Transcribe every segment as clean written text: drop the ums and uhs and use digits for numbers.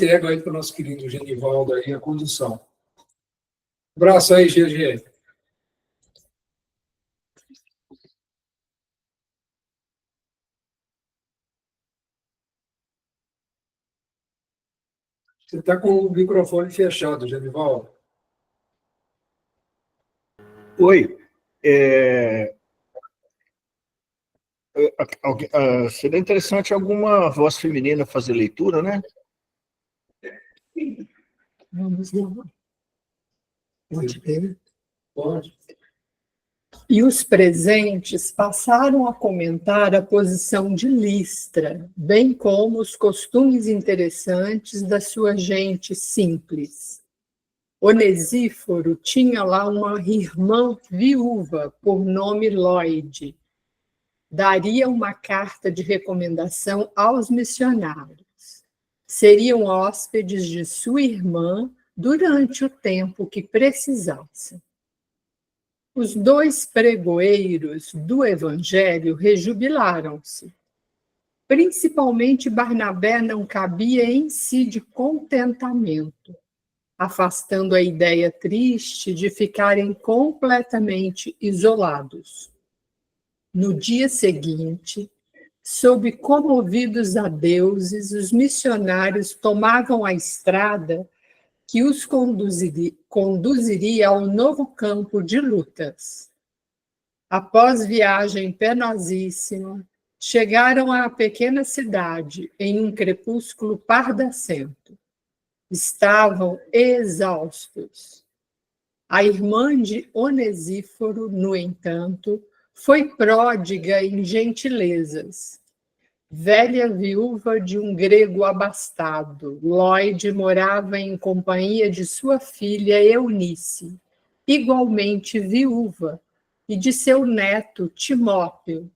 entrego aí para o nosso querido Genivaldo aí a condução. Abraço aí, GG. Você está com o microfone fechado, Genivaldo. Oi. Seria interessante alguma voz feminina fazer leitura, né? Vamos lá. Pode ver? Pode. E os presentes passaram a comentar a posição de Listra, bem como os costumes interessantes da sua gente simples. Onesíforo tinha lá uma irmã viúva, por nome Lloyd. Daria uma carta de recomendação aos missionários. Seriam hóspedes de sua irmã durante o tempo que precisassem. Os dois pregoeiros do Evangelho rejubilaram-se. Principalmente Barnabé não cabia em si de contentamento, afastando a ideia triste de ficarem completamente isolados. No dia seguinte, sob comovidos a deuses, os missionários tomavam a estrada que os conduziria ao novo campo de lutas. Após viagem penosíssima, chegaram à pequena cidade em um crepúsculo pardacento. Estavam exaustos. A irmã de Onesíforo, no entanto, foi pródiga em gentilezas. Velha viúva de um grego abastado, Lloyd morava em companhia de sua filha Eunice, igualmente viúva, e de seu neto Timóteo,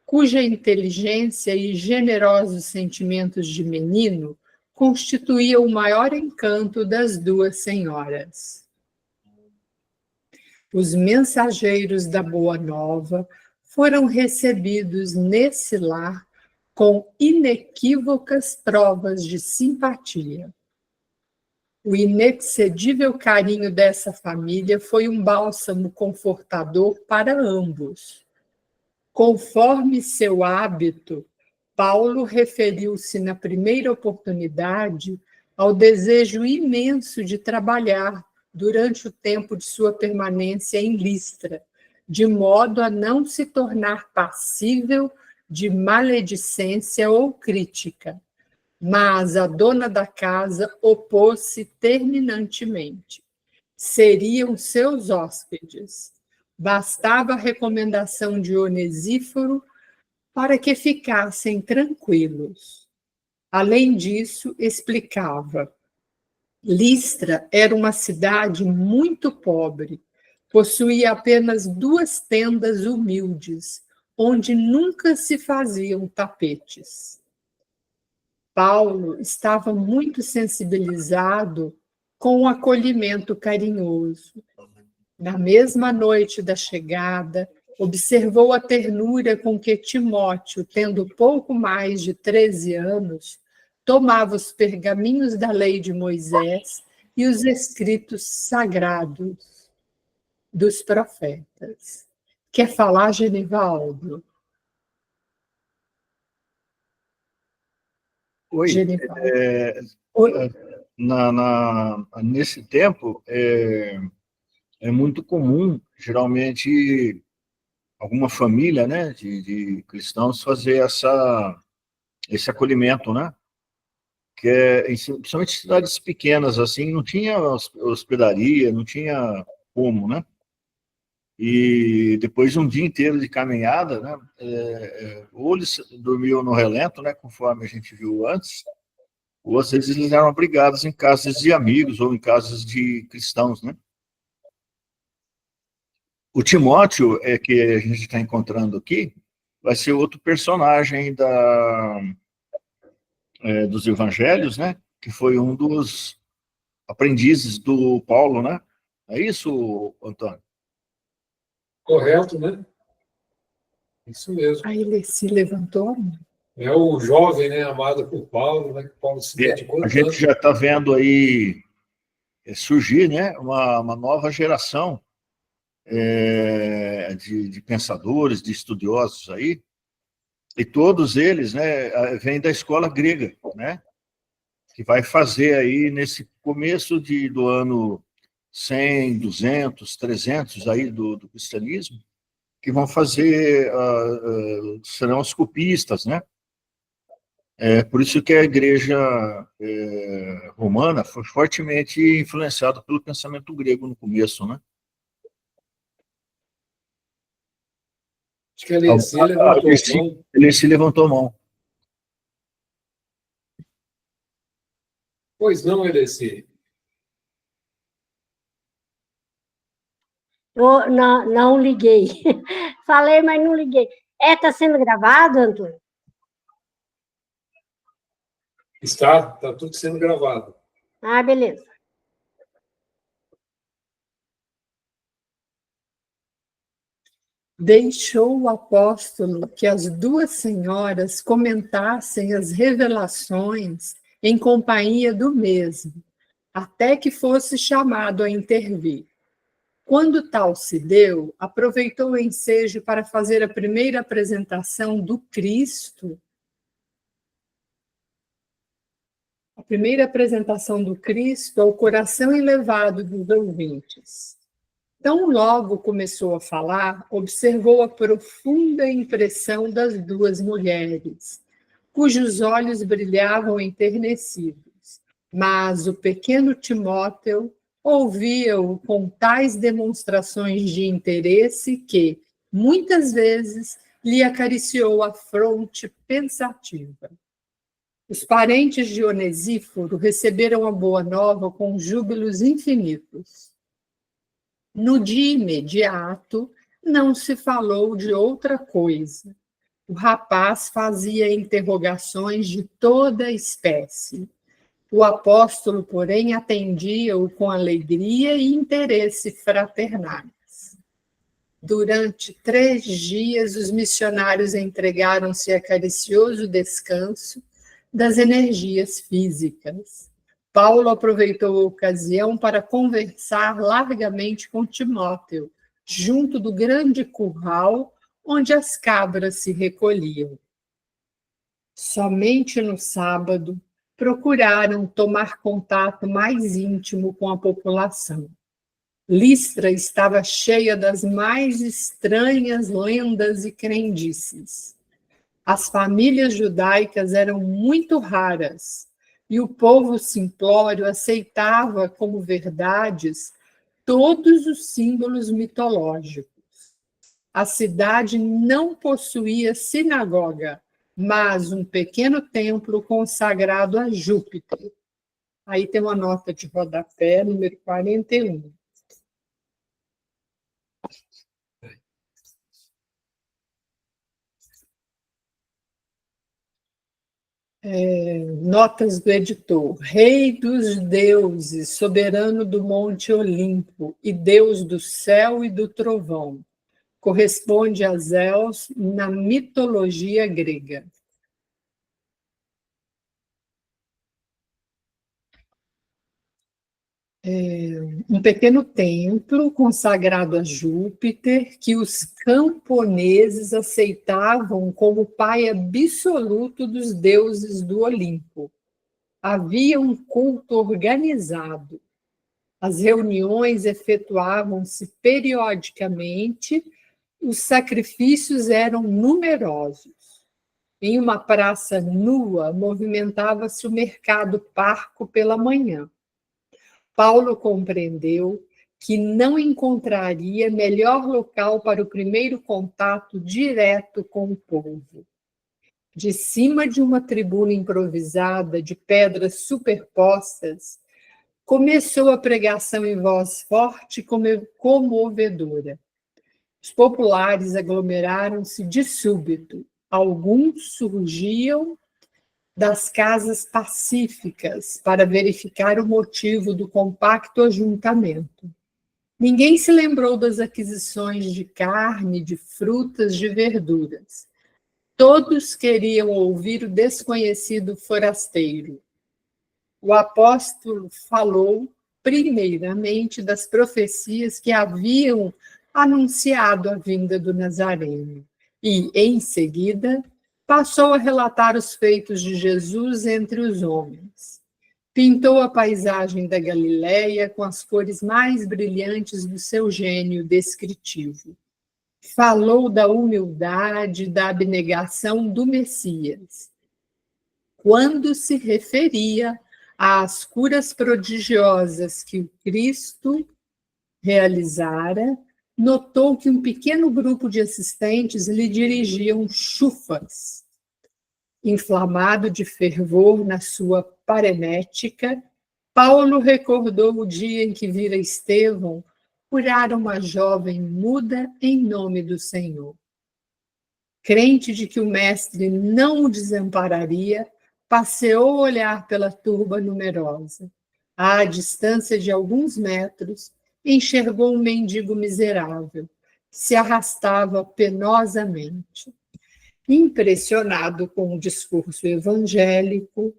cuja inteligência e generosos sentimentos de menino constituíam o maior encanto das duas senhoras. Os mensageiros da Boa Nova foram recebidos nesse lar com inequívocas provas de simpatia. O inexcedível carinho dessa família foi um bálsamo confortador para ambos. Conforme seu hábito, Paulo referiu-se na primeira oportunidade ao desejo imenso de trabalhar durante o tempo de sua permanência em Listra, de modo a não se tornar passível de maledicência ou crítica. Mas a dona da casa opôs-se terminantemente. Seriam seus hóspedes. Bastava a recomendação de Onesíforo para que ficassem tranquilos. Além disso, explicava, Listra era uma cidade muito pobre, possuía apenas 2 tendas humildes, onde nunca se faziam tapetes. Paulo estava muito sensibilizado com o acolhimento carinhoso. Na mesma noite da chegada, observou a ternura com que Timóteo, tendo pouco mais de 13 anos, tomava os pergaminhos da lei de Moisés e os escritos sagrados dos profetas. Quer falar, Genivaldo? Oi. Genivaldo. Oi. Nesse tempo, é muito comum, geralmente, alguma família, né, de cristãos fazer esse acolhimento, né? Que principalmente em cidades pequenas, assim, não tinha hospedaria, não tinha como, né? E depois de um dia inteiro de caminhada, né, ou eles dormiam no relento, né, conforme a gente viu antes, ou às vezes eles eram abrigados em casas de amigos ou em casas de cristãos, né? O Timóteo, que a gente está encontrando aqui, vai ser outro personagem dos evangelhos, né, que foi um dos aprendizes do Paulo, né? É isso, Antônio? Correto, né? Isso mesmo. Aí ele se levantou. É o jovem, né, amado por Paulo, né, que Paulo se dedicou A gente tanto. já está vendo aí surgir, né, uma nova geração de pensadores, de estudiosos aí, e todos eles, né, vêm da escola grega, né, que vai fazer aí nesse começo do ano 100, 200, 300 aí do cristianismo, que vão fazer, serão os copistas, né? Por isso que a igreja romana foi fortemente influenciada pelo pensamento grego no começo, né? Acho que a Alessia levantou a mão. Ele se levantou a mão. Pois não, Alessia. Não, não liguei. Falei, mas não liguei. Está sendo gravado, Antônio? Está tudo sendo gravado. Ah, beleza. Deixou o apóstolo que as duas senhoras comentassem as revelações em companhia do mesmo, até que fosse chamado a intervir. Quando tal se deu, aproveitou o ensejo para fazer a primeira apresentação do Cristo. A primeira apresentação do Cristo ao coração elevado dos ouvintes. Tão logo começou a falar, observou a profunda impressão das duas mulheres, cujos olhos brilhavam enternecidos. Mas o pequeno Timóteo ouvia-o com tais demonstrações de interesse que, muitas vezes, lhe acariciou a fronte pensativa. Os parentes de Onesíforo receberam a boa nova com júbilos infinitos. No dia imediato, não se falou de outra coisa. O rapaz fazia interrogações de toda espécie. O apóstolo, porém, atendia-o com alegria e interesse fraternais. Durante 3 dias, os missionários entregaram-se a caricioso descanso das energias físicas. Paulo aproveitou a ocasião para conversar largamente com Timóteo, junto do grande curral onde as cabras se recolhiam. Somente no sábado procuraram tomar contato mais íntimo com a população. Listra estava cheia das mais estranhas lendas e crendices. As famílias judaicas eram muito raras e o povo simplório aceitava como verdades todos os símbolos mitológicos. A cidade não possuía sinagoga, mas um pequeno templo consagrado a Júpiter. Aí tem uma nota de rodapé, número 41. Notas do editor. Rei dos deuses, soberano do Monte Olimpo e Deus do céu e do trovão. Corresponde a Zeus na mitologia grega. Um pequeno templo consagrado a Júpiter, que os camponeses aceitavam como pai absoluto dos deuses do Olimpo. Havia um culto organizado. As reuniões efetuavam-se periodicamente, os sacrifícios eram numerosos. Em uma praça nua, movimentava-se o mercado parco pela manhã. Paulo compreendeu que não encontraria melhor local para o primeiro contato direto com o povo. De cima de uma tribuna improvisada de pedras superpostas, começou a pregação em voz forte e comovedora. Os populares aglomeraram-se de súbito. Alguns surgiam das casas pacíficas para verificar o motivo do compacto ajuntamento. Ninguém se lembrou das aquisições de carne, de frutas, de verduras. Todos queriam ouvir o desconhecido forasteiro. O apóstolo falou, primeiramente, das profecias que haviam anunciado a vinda do Nazareno e, em seguida, passou a relatar os feitos de Jesus entre os homens. Pintou a paisagem da Galiléia com as cores mais brilhantes do seu gênio descritivo. Falou da humildade, da abnegação do Messias. Quando se referia às curas prodigiosas que o Cristo realizara, notou que um pequeno grupo de assistentes lhe dirigiam chufas. Inflamado de fervor na sua parenética, Paulo recordou o dia em que vira Estevão curar uma jovem muda em nome do Senhor. Crente de que o mestre não o desampararia, passeou o olhar pela turba numerosa. À distância de alguns metros, enxergou um mendigo miserável, que se arrastava penosamente. Impressionado com o discurso evangélico,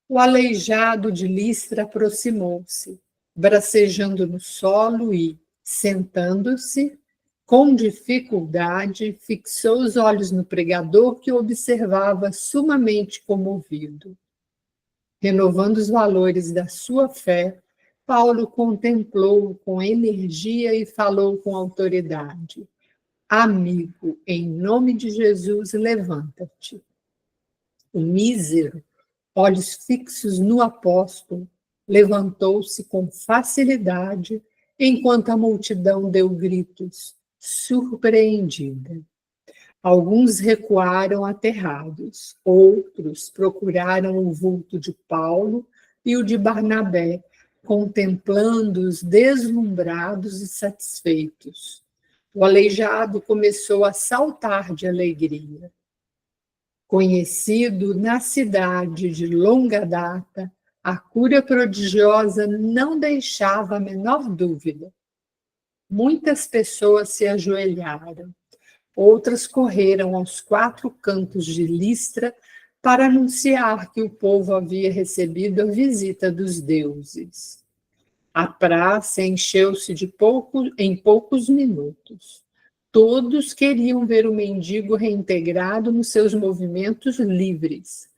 o aleijado de Listra aproximou-se, bracejando no solo e, sentando-se, com dificuldade, fixou os olhos no pregador que o observava sumamente comovido. Renovando os valores da sua fé, Paulo contemplou-o com energia e falou com autoridade. Amigo, em nome de Jesus, levanta-te. O mísero, olhos fixos no apóstolo, levantou-se com facilidade, enquanto a multidão deu gritos, surpreendida. Alguns recuaram aterrados, outros procuraram o vulto de Paulo e o de Barnabé, contemplando-os deslumbrados e satisfeitos. O aleijado começou a saltar de alegria. Conhecido na cidade de longa data, a cura prodigiosa não deixava a menor dúvida. Muitas pessoas se ajoelharam, outras correram aos 4 cantos de Listra para anunciar que o povo havia recebido a visita dos deuses. A praça encheu-se em poucos minutos. Todos queriam ver o mendigo reintegrado nos seus movimentos livres.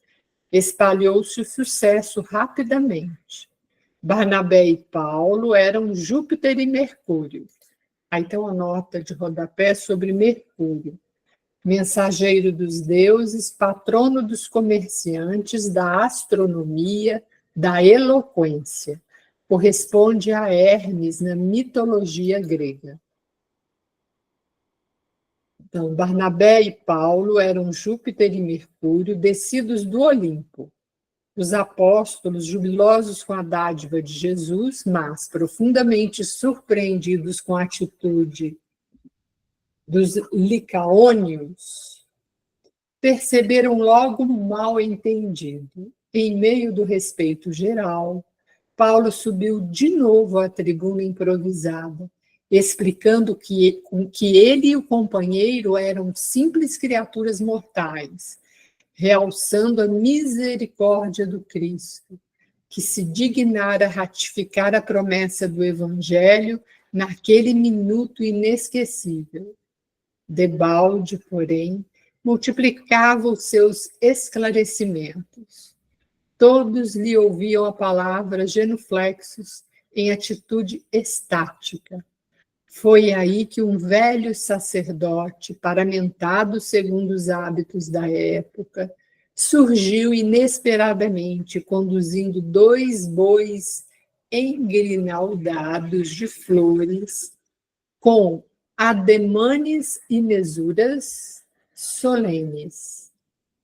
Espalhou-se o sucesso rapidamente. Barnabé e Paulo eram Júpiter e Mercúrio. Aí tem uma nota de rodapé sobre Mercúrio. Mensageiro dos deuses, patrono dos comerciantes, da astronomia, da eloquência. Corresponde a Hermes na mitologia grega. Então, Barnabé e Paulo eram Júpiter e Mercúrio, descidos do Olimpo. Os apóstolos, jubilosos com a dádiva de Jesus, mas profundamente surpreendidos com a atitude dos licaônios, perceberam logo um mal-entendido. Em meio do respeito geral, Paulo subiu de novo à tribuna improvisada, explicando que ele e o companheiro eram simples criaturas mortais, realçando a misericórdia do Cristo, que se dignara ratificar a promessa do Evangelho naquele minuto inesquecível. Debalde, porém, multiplicava os seus esclarecimentos. Todos lhe ouviam a palavra genuflexos em atitude estática. Foi aí que um velho sacerdote, paramentado segundo os hábitos da época, surgiu inesperadamente, conduzindo 2 bois engrinaldados de flores, com ademanes e mesuras solenes.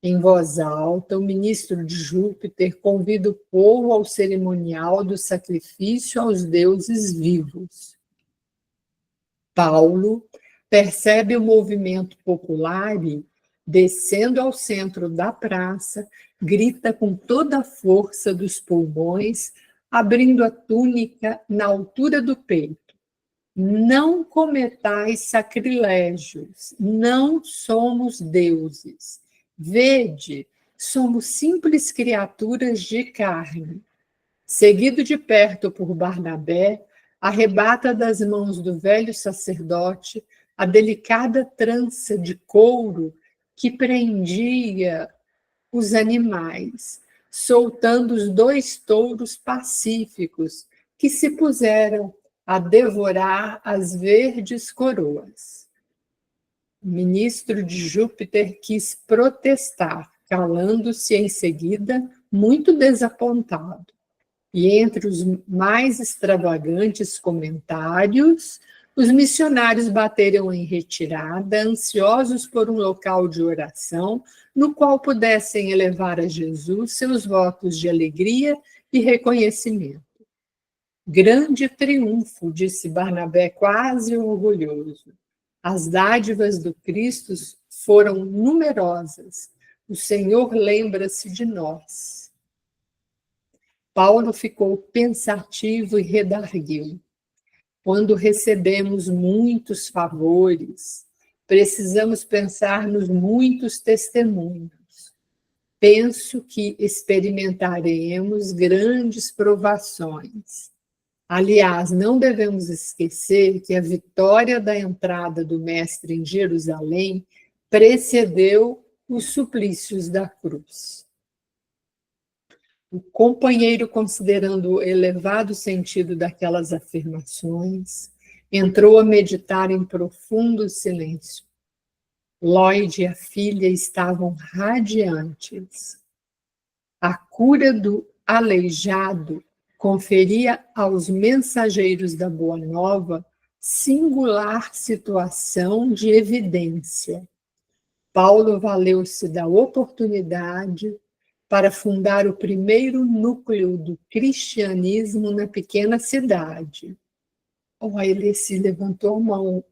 Em voz alta, o ministro de Júpiter convida o povo ao cerimonial do sacrifício aos deuses vivos. Paulo percebe o movimento popular e, descendo ao centro da praça, grita com toda a força dos pulmões, abrindo a túnica na altura do peito. Não cometais sacrilégios, não somos deuses. Vede, somos simples criaturas de carne. Seguido de perto por Barnabé, arrebata das mãos do velho sacerdote a delicada trança de couro que prendia os animais, soltando os 2 touros pacíficos que se puseram a devorar as verdes coroas. O ministro de Júpiter quis protestar, calando-se em seguida, muito desapontado. E entre os mais extravagantes comentários, os missionários bateram em retirada, ansiosos por um local de oração no qual pudessem elevar a Jesus seus votos de alegria e reconhecimento. Grande triunfo, disse Barnabé, quase orgulhoso. As dádivas do Cristo foram numerosas. O Senhor lembra-se de nós. Paulo ficou pensativo e redarguiu. Quando recebemos muitos favores, precisamos pensar nos muitos testemunhos. Penso que experimentaremos grandes provações. Aliás, não devemos esquecer que a vitória da entrada do Mestre em Jerusalém precedeu os suplícios da cruz. O companheiro, considerando o elevado sentido daquelas afirmações, entrou a meditar em profundo silêncio. Lloyd e a filha estavam radiantes. A cura do aleijado conferia aos mensageiros da Boa Nova singular situação de evidência. Paulo valeu-se da oportunidade para fundar o primeiro núcleo do cristianismo na pequena cidade. Ele se levantou a mão.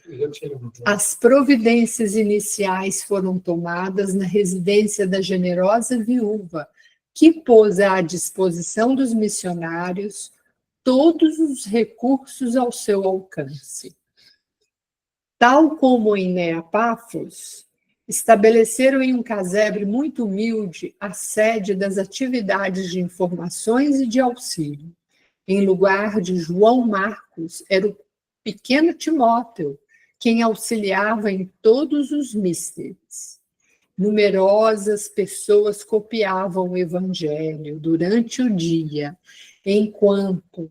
Já tinha levantado. As providências iniciais foram tomadas na residência da generosa viúva, que pôs à disposição dos missionários todos os recursos ao seu alcance. Tal como em Neapafos, estabeleceram em um casebre muito humilde a sede das atividades de informações e de auxílio. Em lugar de João Marcos, era o pequeno Timóteo, quem auxiliava em todos os místeres. Numerosas pessoas copiavam o Evangelho durante o dia, enquanto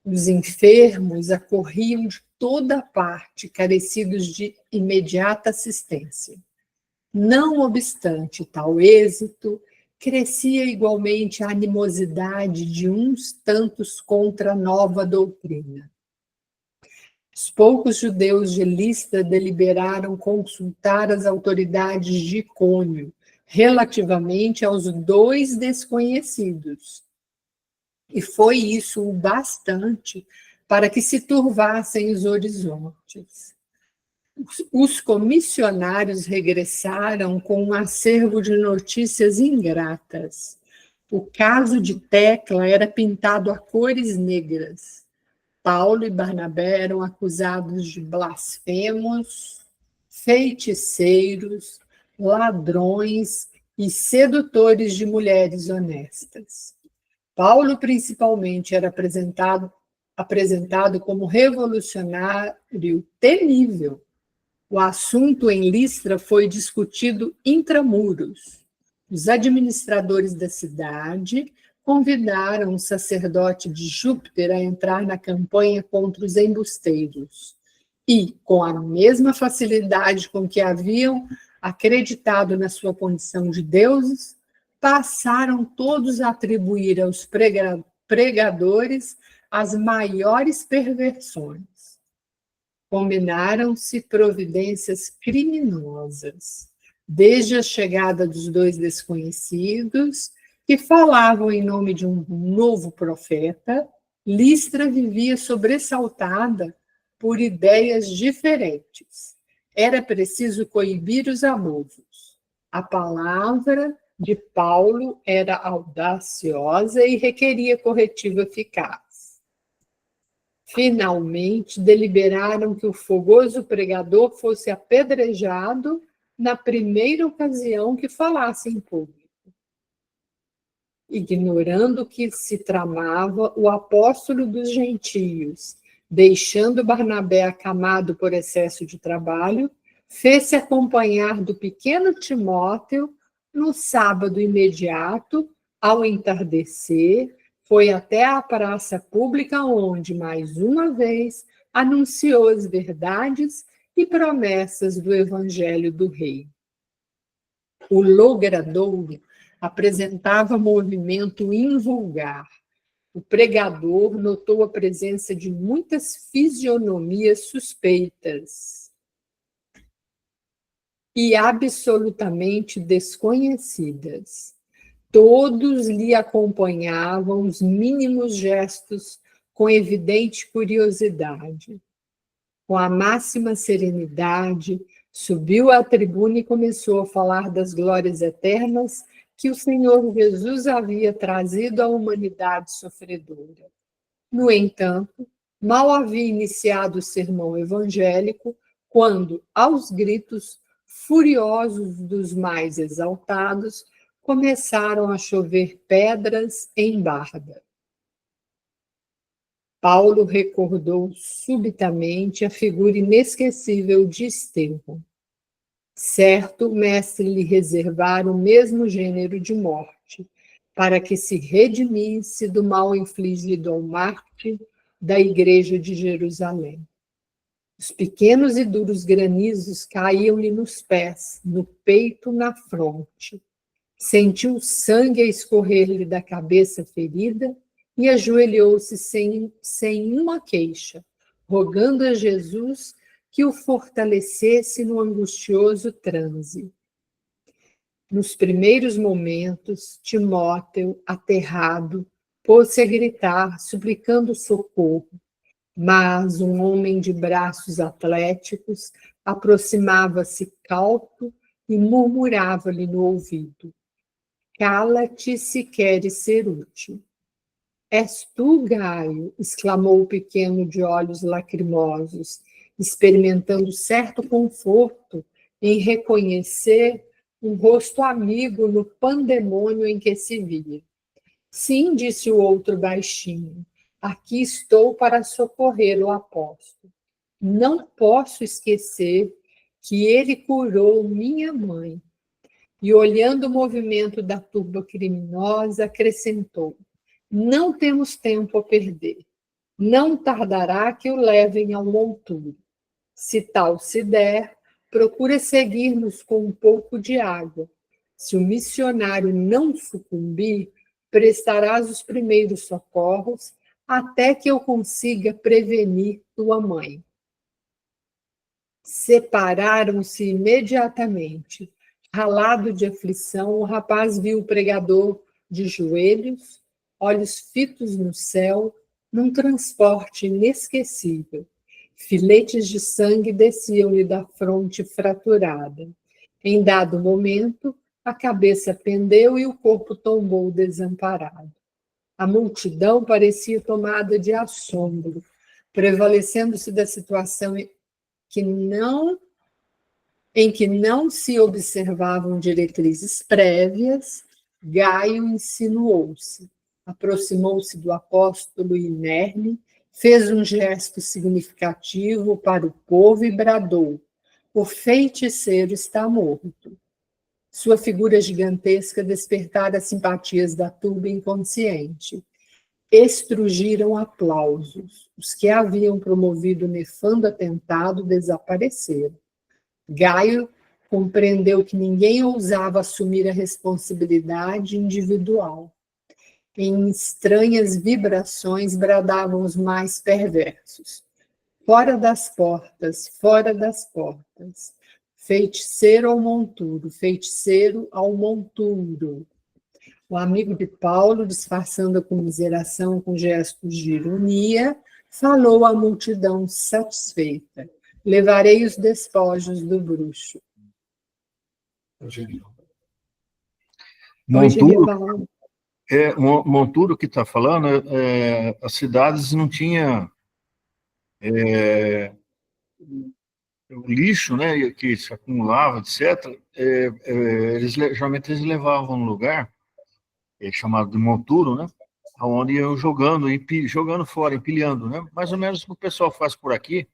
os enfermos acorriam de toda parte, carecidos de imediata assistência. Não obstante tal êxito, crescia igualmente a animosidade de uns tantos contra a nova doutrina. Os poucos judeus de Listra deliberaram consultar as autoridades de Icônio relativamente aos 2 desconhecidos. E foi isso o bastante para que se turvassem os horizontes. Os comissionários regressaram com um acervo de notícias ingratas. O caso de Tecla era pintado a cores negras. Paulo e Barnabé eram acusados de blasfemos, feiticeiros, ladrões e sedutores de mulheres honestas. Paulo, principalmente, era apresentado como revolucionário temível. O assunto em Listra foi discutido intramuros. Os administradores da cidade convidaram o sacerdote de Júpiter a entrar na campanha contra os embusteiros. E, com a mesma facilidade com que haviam acreditado na sua condição de deuses, passaram todos a atribuir aos pregadores as maiores perversões. Combinaram-se providências criminosas, desde a chegada dos 2 desconhecidos, que falavam em nome de um novo profeta. Listra vivia sobressaltada por ideias diferentes. Era preciso coibir os abusos. A palavra de Paulo era audaciosa e requeria corretivo eficaz. Finalmente, deliberaram que o fogoso pregador fosse apedrejado na primeira ocasião que falasse em público. Ignorando o que se tramava, o apóstolo dos gentios, deixando Barnabé acamado por excesso de trabalho, fez-se acompanhar do pequeno Timóteo no sábado imediato, ao entardecer, foi até a praça pública onde, mais uma vez, anunciou as verdades e promessas do Evangelho do Rei. O logradouro apresentava movimento invulgar. O pregador notou a presença de muitas fisionomias suspeitas e absolutamente desconhecidas. Todos lhe acompanhavam os mínimos gestos com evidente curiosidade. Com a máxima serenidade, subiu à tribuna e começou a falar das glórias eternas que o Senhor Jesus havia trazido à humanidade sofredora. No entanto, mal havia iniciado o sermão evangélico, quando, aos gritos furiosos dos mais exaltados, começaram a chover pedras em Barda. Paulo recordou subitamente a figura inesquecível de Estevão. Certo, o mestre lhe reservara o mesmo gênero de morte, para que se redimisse do mal infligido ao mártir da igreja de Jerusalém. Os pequenos e duros granizos caíam-lhe nos pés, no peito, na fronte. Sentiu o sangue a escorrer-lhe da cabeça ferida e ajoelhou-se sem uma queixa, rogando a Jesus que o fortalecesse no angustioso transe. Nos primeiros momentos, Timóteo, aterrado, pôs-se a gritar, suplicando socorro, mas um homem de braços atléticos aproximava-se cauto e murmurava-lhe no ouvido: "Cala-te se queres ser útil." "És tu, Gaio?" exclamou o pequeno de olhos lacrimosos, experimentando certo conforto em reconhecer um rosto amigo no pandemônio em que se via. "Sim", disse o outro baixinho, "aqui estou para socorrer o apóstolo. Não posso esquecer que ele curou minha mãe." E, olhando o movimento da turba criminosa, acrescentou: "Não temos tempo a perder. Não tardará que o levem ao monturo. Se tal se der, procura seguir-nos com um pouco de água. Se o missionário não sucumbir, prestarás os primeiros socorros até que eu consiga prevenir tua mãe." Separaram-se imediatamente. Ralado de aflição, o rapaz viu o pregador de joelhos, olhos fitos no céu, num transporte inesquecível. Filetes de sangue desciam-lhe da fronte fraturada. Em dado momento, a cabeça pendeu e o corpo tombou desamparado. A multidão parecia tomada de assombro, prevalecendo-se da situação em que não se observavam diretrizes prévias. Gaio insinuou-se, aproximou-se do apóstolo inerme, fez um gesto significativo para o povo e bradou: "O feiticeiro está morto." Sua figura gigantesca despertara as simpatias da turba inconsciente. Estrugiram aplausos. Os que haviam promovido o nefando atentado desapareceram. Gaio compreendeu que ninguém ousava assumir a responsabilidade individual. Em estranhas vibrações bradavam os mais perversos: "Fora das portas, fora das portas. Feiticeiro ao monturo, feiticeiro ao monturo." O amigo de Paulo, disfarçando a comiseração com gestos de ironia, falou à multidão satisfeita: "Levarei os despojos do bruxo." Monturo que está falando, as cidades não tinham o lixo, né, que se acumulava, etc., geralmente eles levavam um lugar chamado de monturo, né, onde iam jogando, jogando fora, empilhando, né, mais ou menos o que o pessoal faz por aqui,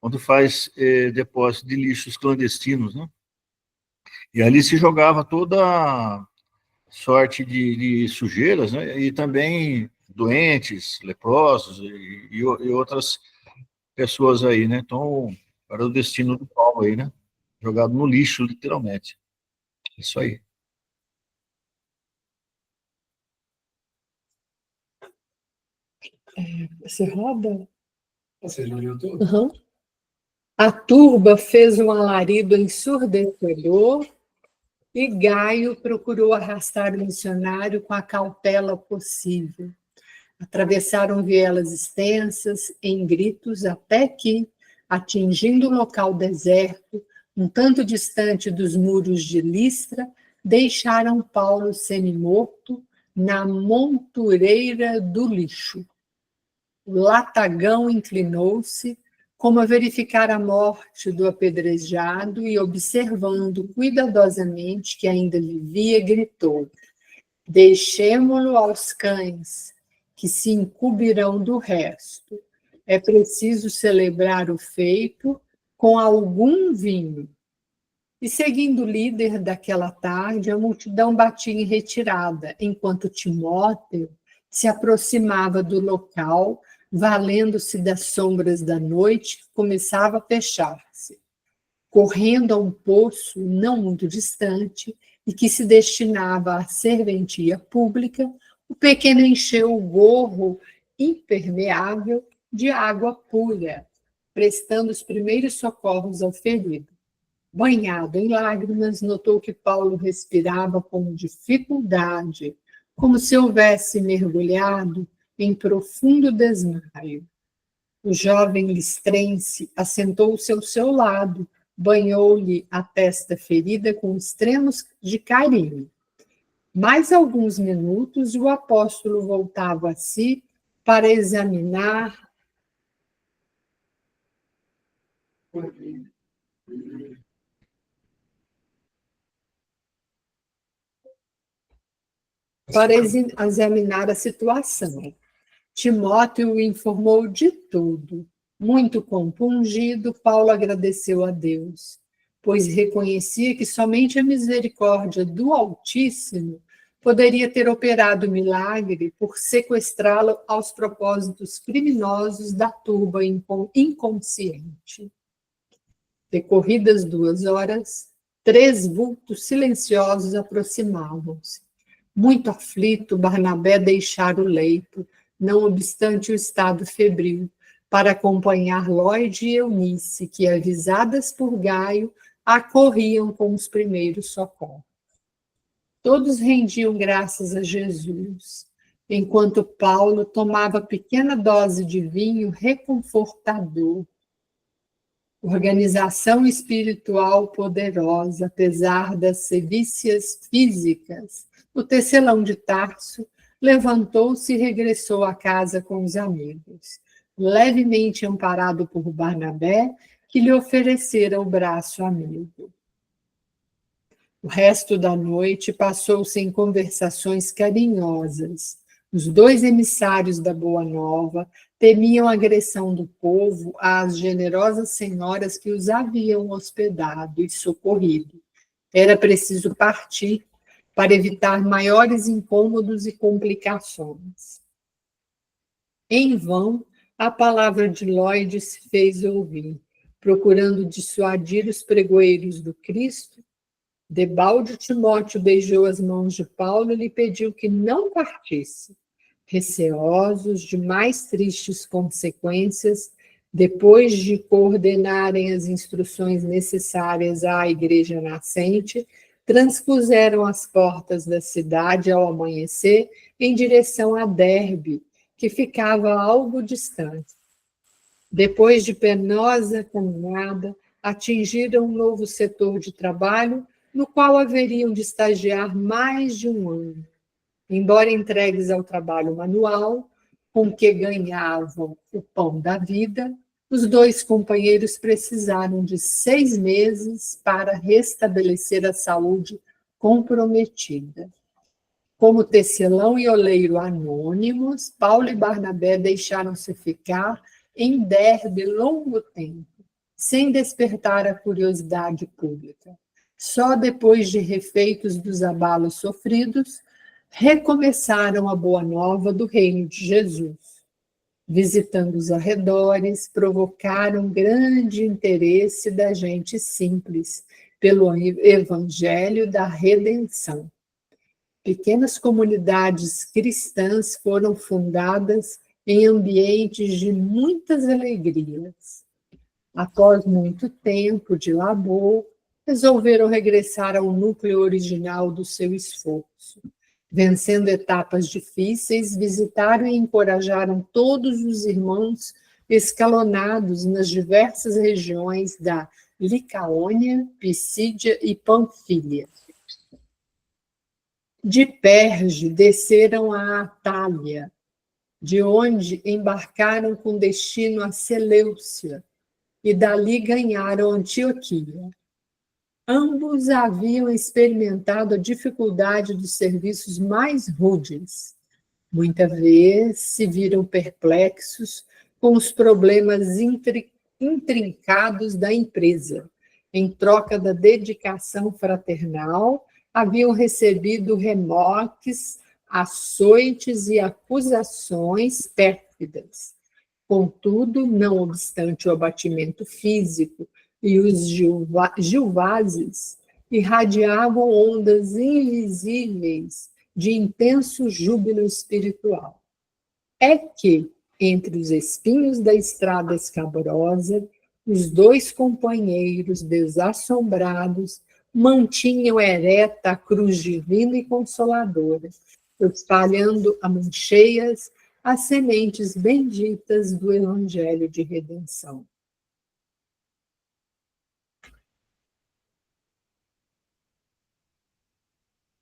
onde faz depósito de lixos clandestinos, né, e ali se jogava toda sorte de sujeiras, né, e também doentes, leprosos e outras pessoas aí, né, então era o destino do Paulo aí, né, jogado no lixo, literalmente. Isso aí. Você roda? Você já leu tudo? Uhum. A turba fez um alarido ensurdecedor e Gaio procurou arrastar o missionário com a cautela possível. Atravessaram vielas extensas, em gritos, até que, atingindo o local deserto, um tanto distante dos muros de Listra, deixaram Paulo semi-morto na montureira do lixo. O latagão inclinou-se, como a verificar a morte do apedrejado, e observando cuidadosamente que ainda vivia, gritou: deixemo-lo aos cães, que se incumbirão do resto. É preciso celebrar o feito com algum vinho. E seguindo o líder daquela tarde, a multidão batia em retirada, enquanto Timóteo se aproximava do local, valendo-se das sombras da noite, que começava a fechar-se. Correndo a um poço não muito distante e que se destinava à serventia pública, o pequeno encheu o gorro impermeável de água pura, prestando os primeiros socorros ao ferido. Banhado em lágrimas, notou que Paulo respirava com dificuldade, como se houvesse mergulhado em profundo desmaio. O jovem listrense assentou-se ao seu lado, banhou-lhe a testa ferida com extremos de carinho. Mais alguns minutos, o apóstolo voltava a si para examinar a situação. Timóteo o informou de tudo. Muito compungido, Paulo agradeceu a Deus, pois reconhecia que somente a misericórdia do Altíssimo poderia ter operado o milagre por sequestrá-lo aos propósitos criminosos da turba inconsciente. Decorridas 2 horas, 3 vultos silenciosos aproximavam-se. Muito aflito, Barnabé deixara o leito, não obstante o estado febril, para acompanhar Lóide e Eunice, que, avisadas por Gaio, acorriam com os primeiros socorros. Todos rendiam graças a Jesus, enquanto Paulo tomava pequena dose de vinho reconfortador. Organização espiritual poderosa, apesar das sevícias físicas. O tecelão de Tarso levantou-se e regressou à casa com os amigos, levemente amparado por Barnabé, que lhe oferecera o braço amigo. O resto da noite passou-se em conversações carinhosas. Os 2 emissários da Boa Nova temiam a agressão do povo às generosas senhoras que os haviam hospedado e socorrido. Era preciso partir para evitar maiores incômodos e complicações. Em vão, a palavra de Lóide se fez ouvir, procurando dissuadir os pregoeiros do Cristo. Debalde, Timóteo beijou as mãos de Paulo e lhe pediu que não partisse. Receosos de mais tristes consequências, depois de coordenarem as instruções necessárias à igreja nascente, transpuseram as portas da cidade ao amanhecer em direção a Derbe, que ficava algo distante. Depois de penosa caminhada, atingiram um novo setor de trabalho, no qual haveriam de estagiar mais de 1 ano. Embora entregues ao trabalho manual, com que ganhavam o pão da vida, Os dois companheiros precisaram de 6 meses para restabelecer a saúde comprometida. Como tecelão e oleiro anônimos, Paulo e Barnabé deixaram-se ficar em Derbe longo tempo, sem despertar a curiosidade pública. Só depois de refeitos dos abalos sofridos, recomeçaram a boa nova do reino de Jesus. Visitando os arredores, provocaram grande interesse da gente simples pelo evangelho da redenção. Pequenas comunidades cristãs foram fundadas em ambientes de muitas alegrias. Após muito tempo de labor, resolveram regressar ao núcleo original do seu esforço. Vencendo etapas difíceis, visitaram e encorajaram todos os irmãos escalonados nas diversas regiões da Licaônia, Pisídia e Panfília. De Perge desceram a Atália, de onde embarcaram com destino a Seleucia, e dali ganharam Antioquia. Ambos haviam experimentado a dificuldade dos serviços mais rudes. Muita vez se viram perplexos com os problemas intrincados da empresa. Em troca da dedicação fraternal, haviam recebido remorques, açoites e acusações pérfidas. Contudo, não obstante o abatimento físico e os gilvazes, irradiavam ondas invisíveis de intenso júbilo espiritual. É que, entre os espinhos da estrada escabrosa, os dois companheiros desassombrados mantinham ereta a cruz divina e consoladora, espalhando a mancheias as sementes benditas do Evangelho de redenção.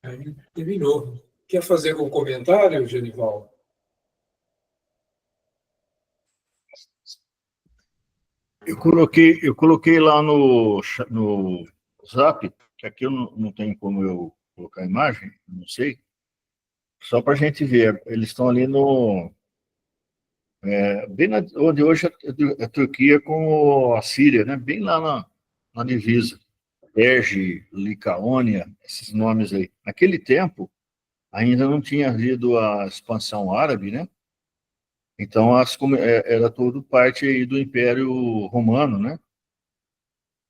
Aí terminou. Quer fazer algum comentário, Genival? Eu coloquei lá no Zap, que aqui eu não tenho como eu colocar a imagem, não sei, só para a gente ver. Eles estão ali bem onde hoje é a Turquia com a Síria, né? Bem lá na divisa. Perge, Licaônia, esses nomes aí. Naquele tempo, ainda não tinha havido a expansão árabe, né? Então, era tudo parte aí do Império Romano, né?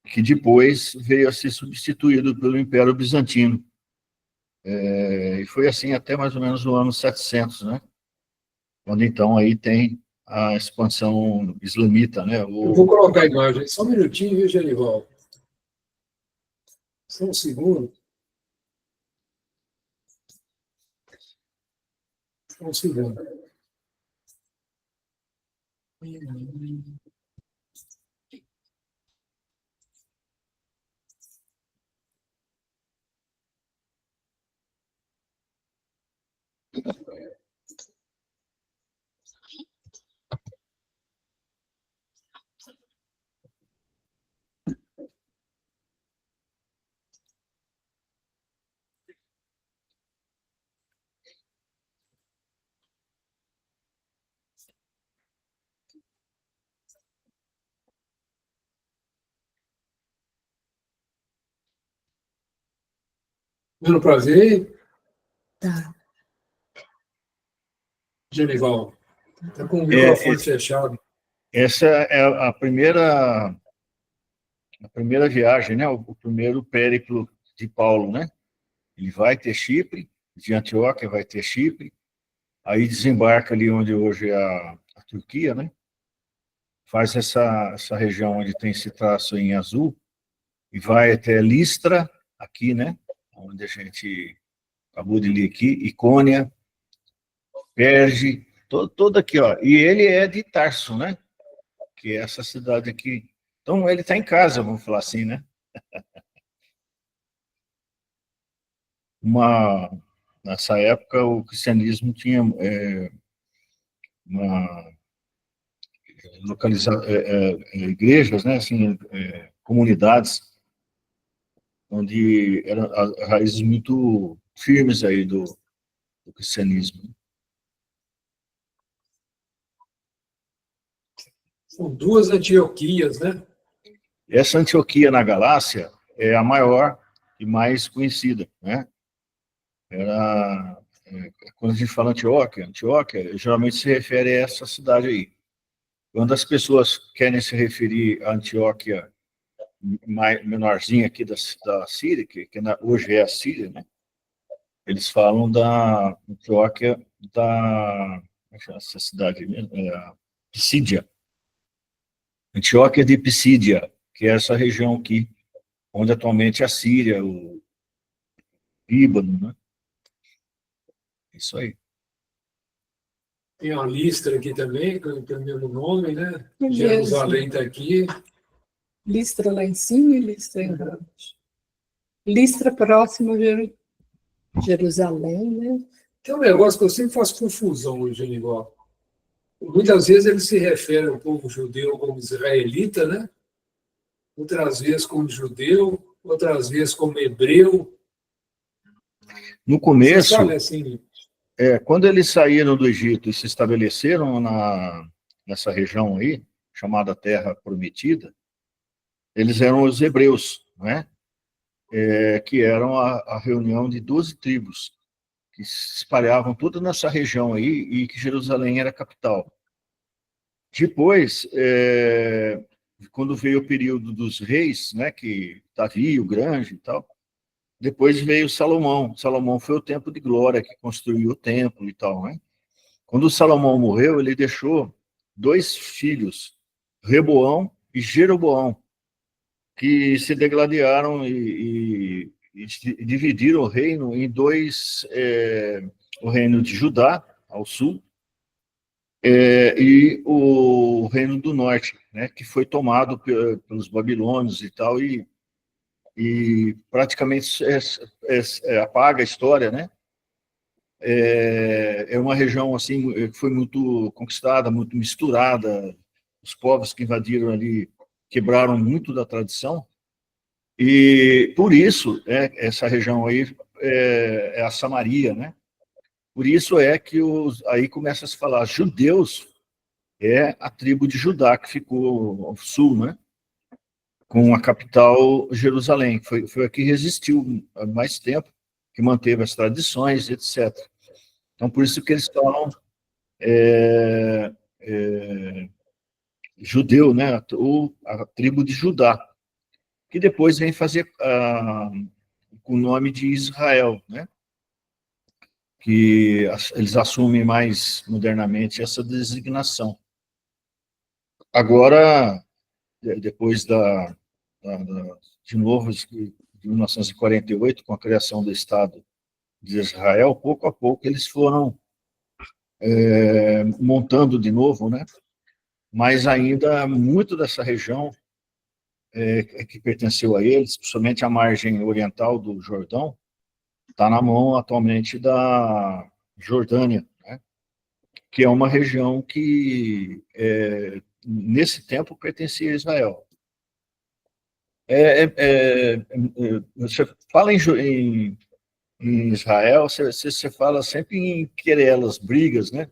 Que depois veio a ser substituído pelo Império Bizantino. E foi assim até mais ou menos o ano 700, né? Quando então aí tem a expansão islamita, né? Eu vou colocar a imagem. Só um minutinho, viu, Genival? Só um segundo. Só um segundo. Dando prazer, Tá. Genival. Está com o microfone fechado. Essa é a primeira viagem, né? O primeiro périplo de Paulo, né? Ele vai ter Chipre, de Antioquia vai ter Chipre, aí desembarca ali onde hoje é a Turquia, né? Faz essa região onde tem esse traço em azul e vai até Listra, aqui, né? Onde a gente acabou de ler aqui, Icônia, Perge, todo aqui, ó. E ele é de Tarso, né? Que é essa cidade aqui. Então, ele está em casa, vamos falar assim, né? Nessa época, o cristianismo tinha igrejas, né, assim, comunidades, onde eram raízes muito firmes aí do cristianismo. São duas Antioquias, né? Essa Antioquia na Galácia é a maior e mais conhecida, né? Quando a gente fala Antioquia, geralmente se refere a essa cidade aí. Quando as pessoas querem se referir à Antioquia menorzinha aqui da Síria, que hoje é a Síria, né? Eles falam da Antioquia como é que chama essa cidade mesmo? Pisídia. Antioquia de Pisídia, que é essa região aqui, onde atualmente é a Síria, o Líbano, né? Isso aí. Tem uma Listra aqui também, que tem o mesmo nome, né? Mesmo. Jerusalém está aqui. Listra lá em cima e Listra embaixo. Listra próximo a Jerusalém, né? Tem um negócio que eu sempre faço confusão, Genival. Muitas vezes ele se refere ao povo judeu como israelita, né? Outras vezes como judeu, outras vezes como hebreu. No Você começo, sabe assim, quando eles saíram do Egito e se estabeleceram nessa região aí, chamada Terra Prometida, eles eram os hebreus, né? Que eram a reunião de 12 tribos, que se espalhavam toda nessa região aí e que Jerusalém era a capital. Depois, quando veio o período dos reis, né, que Davi, o Grande e tal, depois veio Salomão. Salomão foi o tempo de glória, que construiu o templo e tal, né? Quando Salomão morreu, ele deixou 2 filhos, Reboão e Jeroboão, que se degladiaram e dividiram o reino em 2, o reino de Judá, ao sul, e o reino do norte, né, que foi tomado pelos babilônios e tal, e praticamente apaga a história, né? É uma região assim que foi muito conquistada, muito misturada. Os povos que invadiram ali quebraram muito da tradição, e por isso essa região aí é a Samaria, né? Por isso é que aí começa a se falar judeus, é a tribo de Judá que ficou ao sul, né? Com a capital Jerusalém. Foi a que resistiu há mais tempo, que manteve as tradições, etc. Então, por isso que eles falam judeu, né? A tribo de Judá, que depois vem fazer com o nome de Israel, né? Que eles assumem mais modernamente essa designação. Agora, depois de novo, de 1948, com a criação do Estado de Israel, pouco a pouco eles foram montando de novo, né? Mas ainda muito dessa região que pertenceu a eles, principalmente a margem oriental do Jordão, está na mão atualmente da Jordânia, né? Que é uma região que, nesse tempo, pertencia a Israel. Você fala em Israel, você fala sempre em querelas, brigas, né?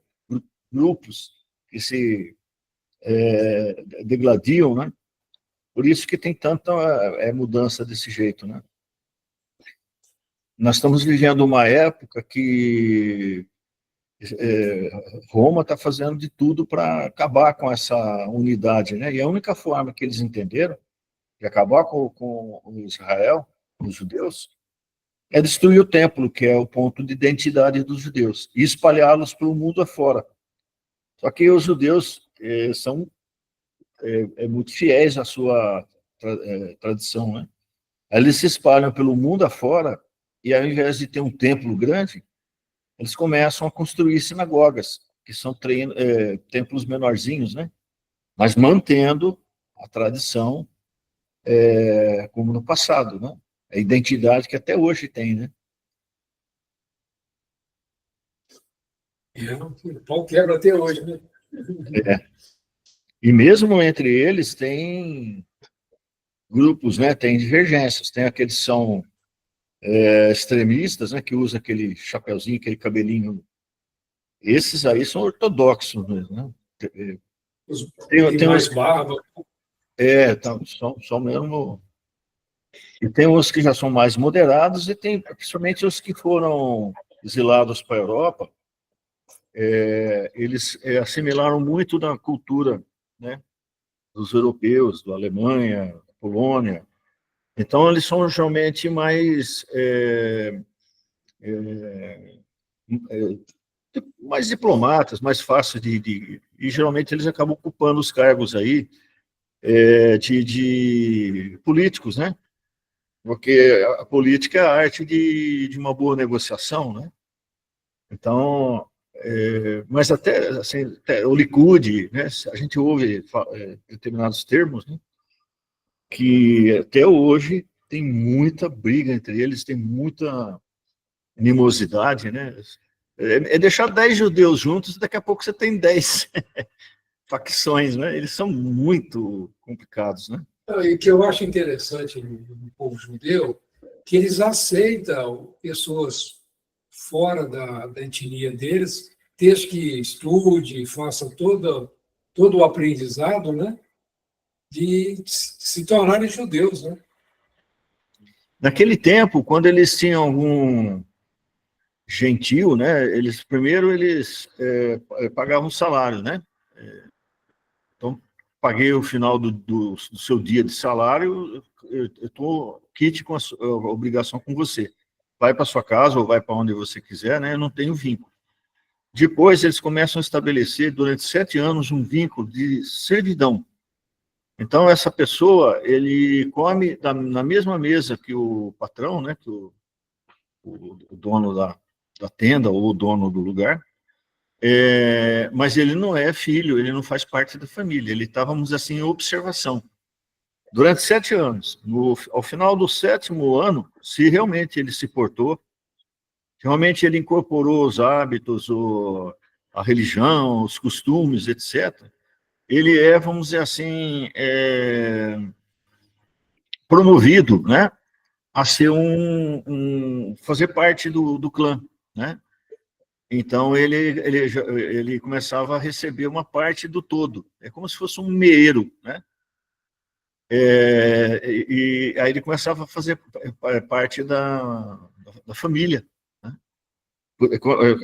Grupos que se degladiam, né? Por isso que tem tanta mudança desse jeito, né? Nós estamos vivendo uma época que Roma está fazendo de tudo para acabar com essa unidade, né? E a única forma que eles entenderam de acabar com Israel, os judeus, é destruir o templo, que é o ponto de identidade dos judeus, e espalhá-los pelo mundo afora. Só que os judeus são muito fiéis à sua tradição, né? Eles se espalham pelo mundo afora, e ao invés de ter um templo grande, eles começam a construir sinagogas, que são templos menorzinhos, né? Mas mantendo a tradição como no passado, né? A identidade que até hoje tem, né? o pau quebra até hoje, né? E mesmo entre eles tem grupos, né? Tem divergências. Tem aqueles que são extremistas, né? Que usam aquele chapeuzinho, aquele cabelinho. Esses aí são ortodoxos mesmo, né? Os Tem, tem tem mais uns, barba. são mesmo. E tem uns que já são mais moderados, e tem principalmente os que foram exilados para a Europa. Eles assimilaram muito da cultura, né, dos europeus, da Alemanha, da Polônia. Então, eles são geralmente mais, mais diplomatas, mais fáceis e geralmente eles acabam ocupando os cargos aí de políticos, né? Porque a política é a arte de uma boa negociação, né? Então, mas até, assim, até o Likud, né? A gente ouve determinados termos, né? Que até hoje tem muita briga entre eles, tem muita animosidade, né? Deixar 10 judeus juntos, daqui a pouco você tem 10 facções, né? Eles são muito complicados, né? E que eu acho interessante no povo judeu, que eles aceitam pessoas fora da etnia deles, desde que estude, faça todo o aprendizado, né, de se tornarem judeus, né? Naquele tempo, quando eles tinham algum gentil, né? Eles pagavam salário, né? Então, paguei o final do seu dia de salário, eu estou quite com a obrigação com você. Vai para sua casa ou vai para onde você quiser, né? Eu não tenho vínculo. Depois, eles começam a estabelecer, durante 7 anos, um vínculo de servidão. Então, essa pessoa, ele come na mesma mesa que o patrão, né? Que o dono da tenda ou o dono do lugar. Mas ele não é filho, ele não faz parte da família, ele estava, vamos dizer assim, em observação. Durante 7 anos, ao final do 7º ano, se realmente ele se portou, realmente ele incorporou os hábitos, a religião, os costumes, etc., ele vamos dizer assim, promovido, né, a ser fazer parte do clã, né? Então, ele começava a receber uma parte do todo. É como se fosse um meeiro, né? E aí ele começava a fazer parte da família, né?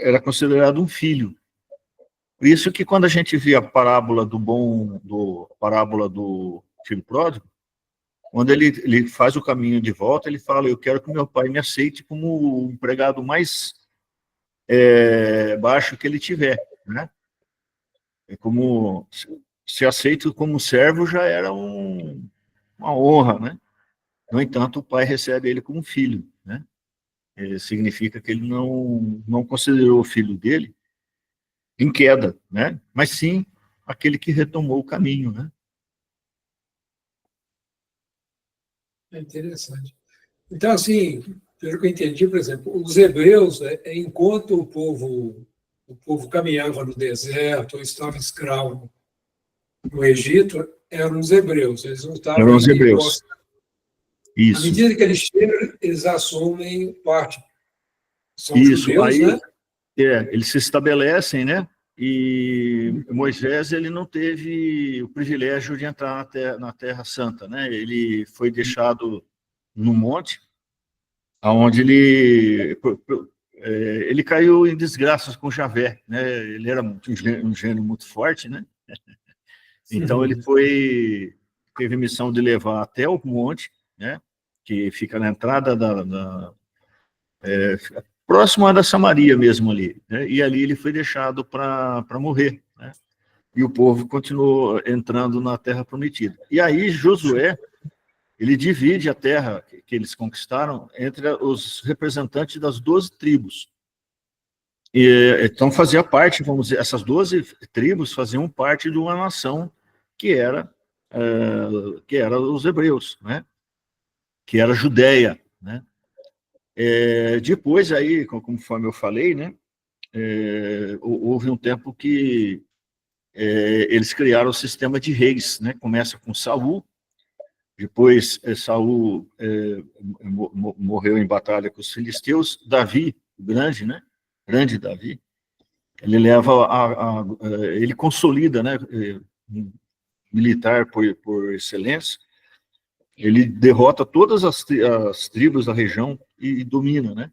Era considerado um filho. Por isso que quando a gente vê a parábola do filho pródigo, quando ele faz o caminho de volta, ele fala: eu quero que meu pai me aceite como o empregado mais baixo que ele tiver, né? É como ser aceito como servo já era uma honra, né? No entanto, o pai recebe ele como filho, né? Significa que ele não considerou o filho dele em queda, né? Mas sim aquele que retomou o caminho, né? É interessante. Então, assim, pelo que eu entendi, por exemplo, os hebreus, enquanto o povo caminhava no deserto ou estava escravo no Egito, eram os hebreus, eles não estavam Eram os ali. hebreus. À Isso, medida que eles chegam, eles assumem parte. São isso. judeus, Aí né? eles se estabelecem, né? E Moisés, ele não teve o privilégio de entrar na Terra Santa, né? Ele foi deixado no monte, aonde ele caiu em desgraças com Javé, né? Ele era um gênio muito forte, né? Então ele teve a missão de levar até o monte, né? Que fica na entrada próximo da Samaria mesmo ali, né? E ali ele foi deixado para morrer, né? E o povo continuou entrando na Terra Prometida. E aí Josué, ele divide a terra que eles conquistaram entre os representantes das 12 tribos. Então fazia parte, vamos dizer, essas 12 tribos faziam parte de uma nação que era os hebreus, né? Que era a Judéia, né? Depois aí, conforme eu falei, né? Houve um tempo que eles criaram o sistema de reis, né? Começa com Saul, depois Saul morreu em batalha com os filisteus, Davi, o grande, né? Grande Davi, ele leva ele consolida, né? Militar por excelência, ele derrota todas as tribos da região e domina, né?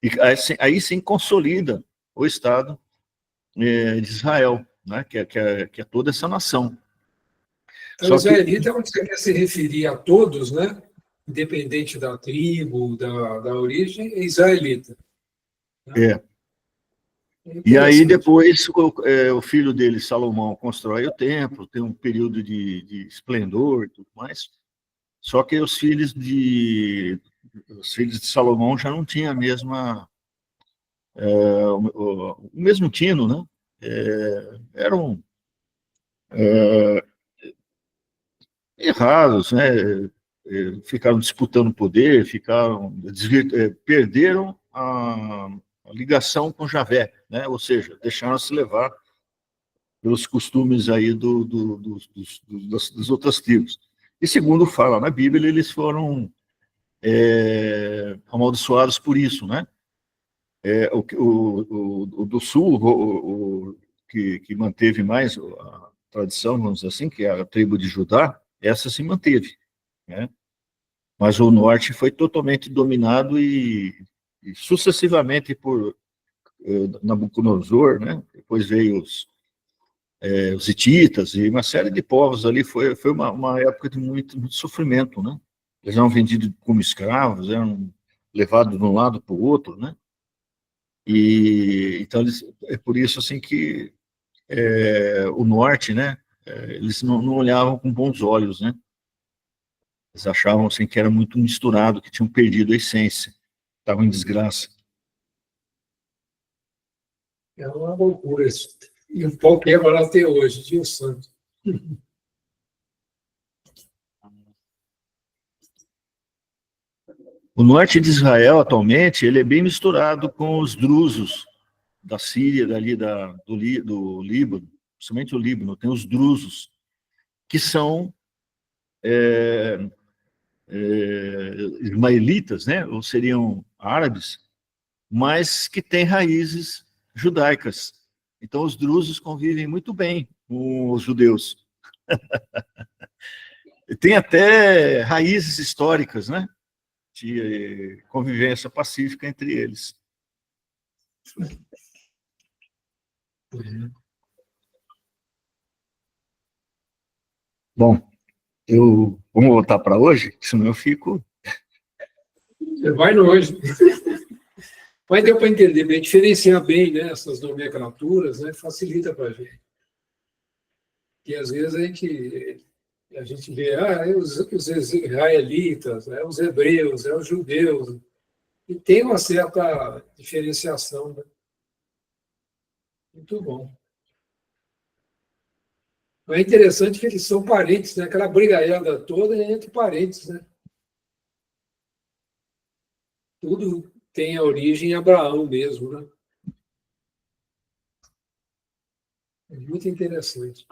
E aí sim consolida o Estado de Israel, né? Que é toda essa nação. Então, israelita é onde você quer se referir a todos, né? Independente da tribo, da origem, é israelita. Né? E aí depois o filho dele, Salomão, constrói o templo, tem um período de esplendor e tudo mais. Só que os filhos de Salomão já não tinham o mesmo tino, né? Eram errados, né? Ficaram disputando poder, perderam a ligação com Javé, né? Ou seja, deixaram-se levar pelos costumes aí das outras tribos. E segundo fala na Bíblia, eles foram amaldiçoados por isso, né? O do sul, que manteve mais a tradição, vamos dizer assim, que é a tribo de Judá, essa se manteve, né? Mas o norte foi totalmente dominado e sucessivamente por Nabucodonosor, né? Depois veio os hititas e uma série de povos ali. Foi uma época de muito sofrimento, né? Eles eram vendidos como escravos, eram levados de um lado para o outro, né? E então é por isso assim que o norte, né? Eles não olhavam com bons olhos, né? Eles achavam assim que era muito misturado, que tinham perdido a essência, estavam em desgraça. É uma loucura isso. E um pouco é agora até hoje, Dio Santo. O norte de Israel, atualmente, ele é bem misturado com os drusos da Síria, dali do Líbano, principalmente o Líbano, tem os drusos, que são ismaelitas, né? Ou seriam árabes, mas que têm raízes judaicas. Então, os drusos convivem muito bem com os judeus. Tem até raízes históricas, né? De convivência pacífica entre eles. Bom, vamos voltar para hoje, senão eu fico... Você vai no hoje. Mas deu para entender bem, diferenciar bem, né, essas nomenclaturas, né, facilita para a gente. E às vezes a gente vê, os israelitas, os hebreus, os judeus, e tem uma certa diferenciação, né? Muito bom. Mas é interessante que eles são parentes, né? Aquela brigaiada toda é entre parentes, né? Tudo tem a origem em Abraão mesmo, né? É muito interessante.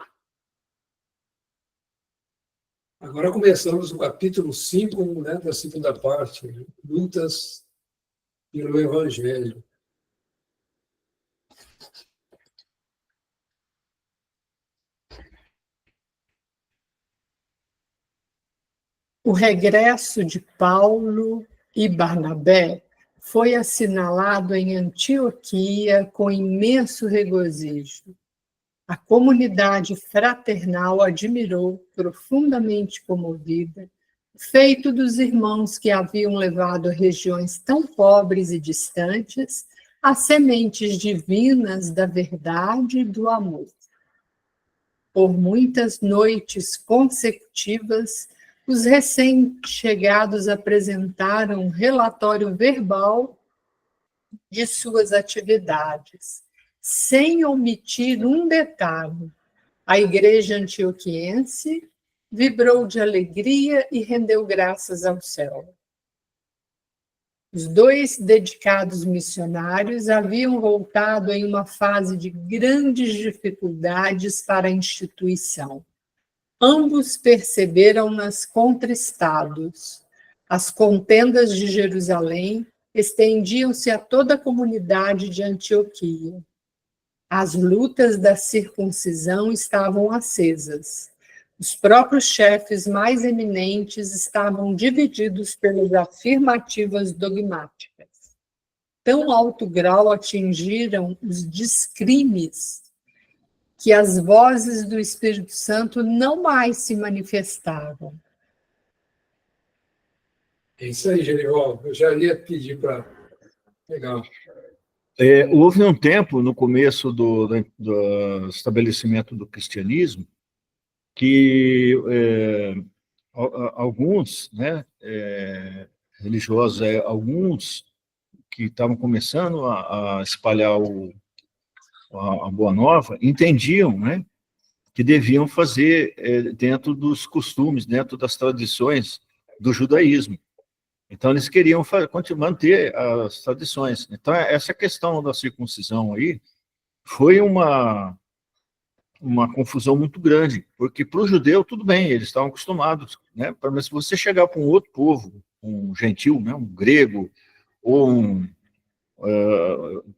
Agora começamos o capítulo 5, né, da segunda parte, lutas pelo Evangelho. O regresso de Paulo e Barnabé foi assinalado em Antioquia com imenso regozijo. A comunidade fraternal admirou, profundamente comovida, o feito dos irmãos que haviam levado a regiões tão pobres e distantes as sementes divinas da verdade e do amor. Por muitas noites consecutivas, os recém-chegados apresentaram um relatório verbal de suas atividades, sem omitir um detalhe. A igreja antioquiense vibrou de alegria e rendeu graças ao céu. Os 2 dedicados missionários haviam voltado em uma fase de grandes dificuldades para a instituição. Ambos perceberam-nas contristados. As contendas de Jerusalém estendiam-se a toda a comunidade de Antioquia. As lutas da circuncisão estavam acesas. Os próprios chefes mais eminentes estavam divididos pelas afirmativas dogmáticas. Tão alto grau atingiram os descrimes que as vozes do Espírito Santo não mais se manifestavam. É isso aí, Genival. Eu já ia pedir para pegar. Houve um tempo, no começo do estabelecimento do cristianismo, que alguns, né, religiosos, alguns que estavam começando a espalhar a Boa Nova, entendiam, né, que deviam fazer dentro dos costumes, dentro das tradições do judaísmo. Então, eles queriam manter as tradições. Então, essa questão da circuncisão aí foi uma confusão muito grande, porque para o judeu, tudo bem, eles estavam acostumados, né? Mas se você chegar para um outro povo, um gentil, né, um grego, ou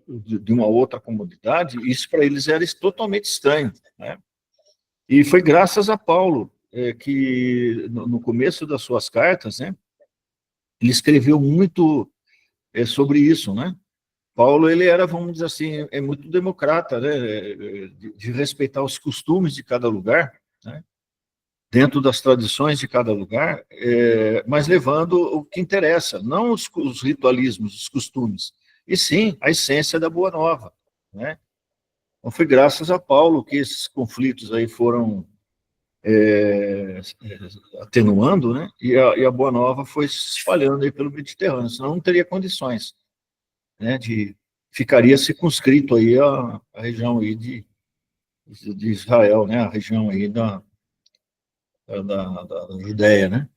de uma outra comunidade, isso para eles era totalmente estranho, né? E foi graças a Paulo que, no começo das suas cartas, né, ele escreveu muito sobre isso, né? Paulo, ele era, vamos dizer assim, muito democrata, né? De respeitar os costumes de cada lugar, né? Dentro das tradições de cada lugar, mas levando o que interessa, não os ritualismos, os costumes, e sim a essência da Boa Nova, né? Então, foi graças a Paulo que esses conflitos aí foram atenuando, né? E a Boa Nova foi se espalhando aí pelo Mediterrâneo, senão não teria condições, né? Ficaria circunscrito aí a região aí de Israel, né? A região aí da Judéia, né?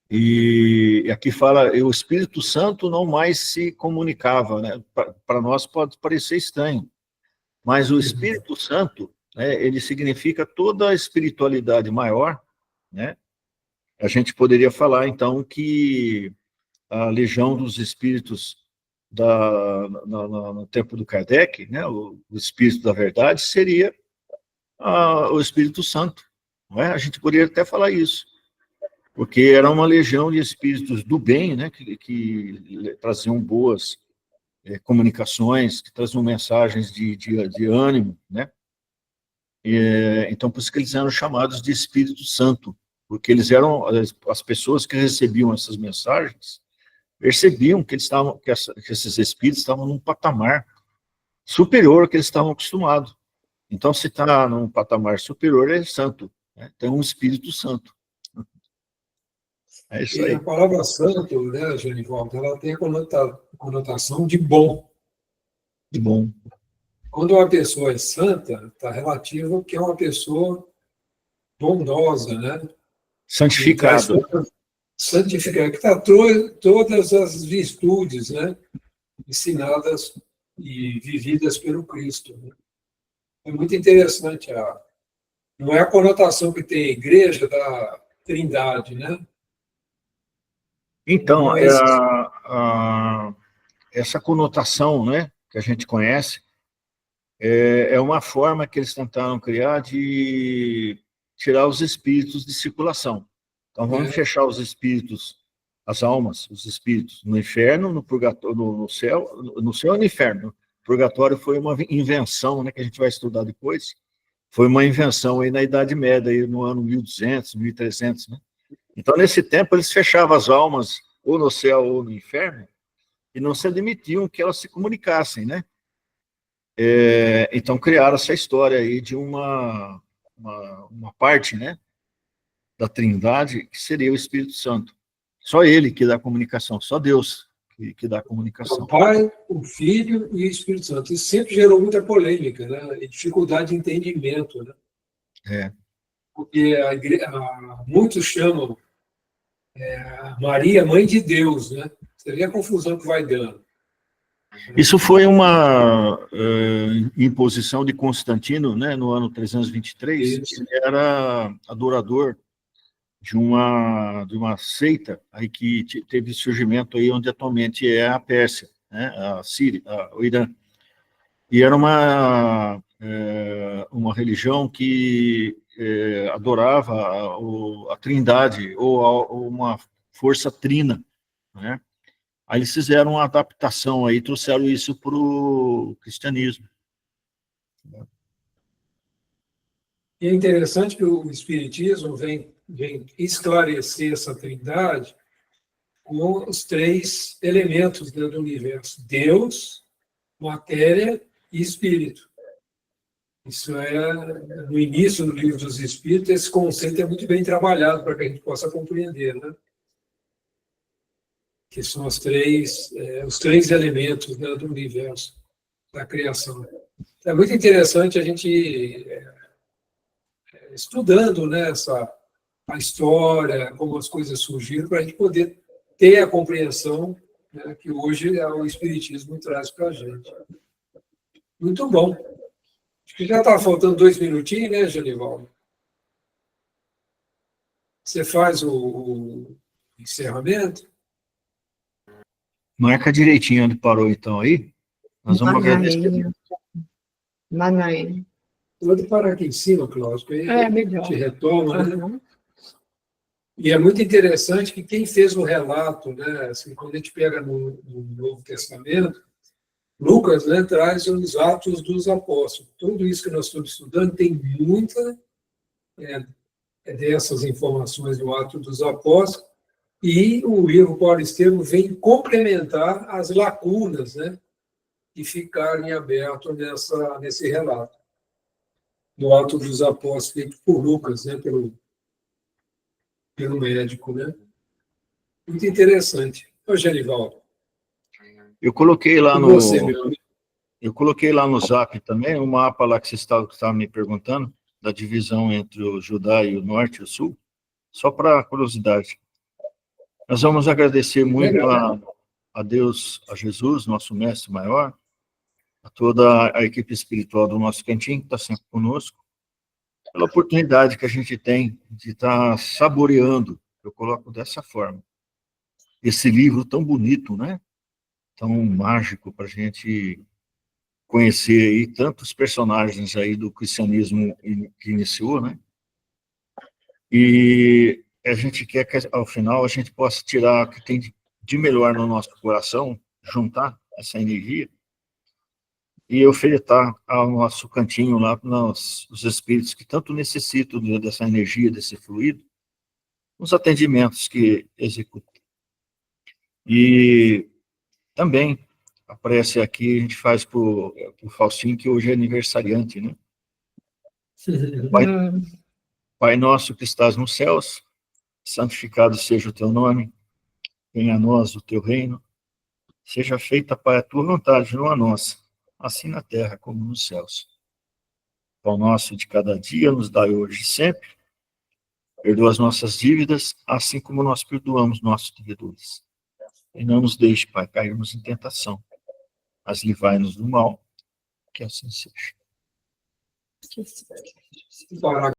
E aqui fala, o Espírito Santo não mais se comunicava, né? Para nós pode parecer estranho, mas o Espírito Santo, né, ele significa toda a espiritualidade maior, né? A gente poderia falar, então, que a legião dos espíritos no tempo do Kardec, né, o Espírito da Verdade, seria o Espírito Santo, não é? A gente poderia até falar isso, porque era uma legião de espíritos do bem, né, que traziam boas comunicações, que traziam mensagens de ânimo, né? Então, por isso que eles eram chamados de Espírito Santo, porque eles eram as pessoas que recebiam essas mensagens, percebiam que esses espíritos estavam num patamar superior ao que eles estavam acostumados. Então, se está num patamar superior, é santo, né? Então, um Espírito Santo. É isso aí. E a palavra santo, né, Genivaldo, ela tem a conotação de bom. De bom. Quando uma pessoa é santa, está relativo que é uma pessoa bondosa, né? Santificado. Santificado, que está todas as virtudes, né? Ensinadas e vividas pelo Cristo, né? É muito interessante. Não é a conotação que tem a igreja da Trindade, né? Então, Mas, essa conotação, né, que a gente conhece, é uma forma que eles tentaram criar de tirar os espíritos de circulação. Então, vamos fechar os espíritos, as almas, os espíritos, no inferno, no purgatório, no céu e no inferno. O purgatório foi uma invenção, né, que a gente vai estudar depois, foi uma invenção aí na Idade Média, aí no ano 1200, 1300, né? Então, nesse tempo, eles fechavam as almas ou no céu ou no inferno e não se admitiam que elas se comunicassem, né? Então, criaram essa história aí de uma parte, né, da Trindade, que seria o Espírito Santo. Só ele que dá a comunicação, só Deus que dá a comunicação. O Pai, o Filho e o Espírito Santo. Isso sempre gerou muita polêmica, né? E dificuldade de entendimento, né? Porque muitos chamam Maria mãe de Deus, né? Você vê a confusão que vai dando. Isso foi uma imposição de Constantino, né, no ano 323. Isso. Ele era adorador de uma seita aí que teve surgimento aí onde atualmente é a Pérsia, né, a Síria, o Irã. E era uma religião que adorava a Trindade, ou uma força trina, né? Aí eles fizeram uma adaptação aí, trouxeram isso para o cristianismo. E é interessante que o Espiritismo vem esclarecer essa trindade com os 3 elementos, né, do universo: Deus, matéria e espírito. Isso no início do Livro dos Espíritos, esse conceito é muito bem trabalhado para que a gente possa compreender, né? Que são os três elementos, né, do universo, da criação. É muito interessante a gente estudando, né, a história, como as coisas surgiram, para a gente poder ter a compreensão, né, que hoje o Espiritismo traz para a gente. Muito bom. Acho que já está faltando 2 minutinhos, né, Genivaldo? Você faz o encerramento? Marca direitinho onde parou, então, aí. Nós vamos agradecer. Manaim. Pode parar aqui em cima, Cláudio, que aí Melhor. te retoma, né? Uhum. E é muito interessante que quem fez o relato, né, assim, quando a gente pega no Novo Testamento, Lucas, né, traz os Atos dos Apóstolos. Tudo isso que nós estamos estudando tem muita dessas informações do Atos dos Apóstolos, e o livro Paulo Estevam vem complementar as lacunas, né, que ficaram em aberto nesse relato do Atos dos Apóstolos, feito por Lucas, né, pelo médico, né? Muito interessante. Ô, Genivaldo. Eu coloquei lá Você, meu amigo. Eu coloquei lá no Zap também o mapa lá que você estava me perguntando, da divisão entre o Judá e o Norte e o Sul, só para curiosidade. Nós vamos agradecer muito a Deus, a Jesus, nosso mestre maior, a toda a equipe espiritual do nosso cantinho, que está sempre conosco, pela oportunidade que a gente tem de estar saboreando, eu coloco dessa forma, esse livro tão bonito, né? Tão mágico para a gente conhecer aí tantos personagens aí do cristianismo que iniciou, né? E a gente quer que, ao final, a gente possa tirar o que tem de melhor no nosso coração, juntar essa energia e ofertar ao nosso cantinho lá para os espíritos que tanto necessitam dessa energia, desse fluido, nos atendimentos que executam. E também a prece aqui a gente faz para o Faustinho, que hoje é aniversariante, né? Pai nosso que estás nos céus, santificado seja o teu nome, venha a nós o teu reino, seja feita, Pai, a tua vontade, não a nossa, assim na terra como nos céus. O pão nosso de cada dia nos dai hoje e sempre, perdoa as nossas dívidas, assim como nós perdoamos nossos devedores. E não nos deixe, Pai, cairmos em tentação, mas livrai-nos do mal, que assim seja.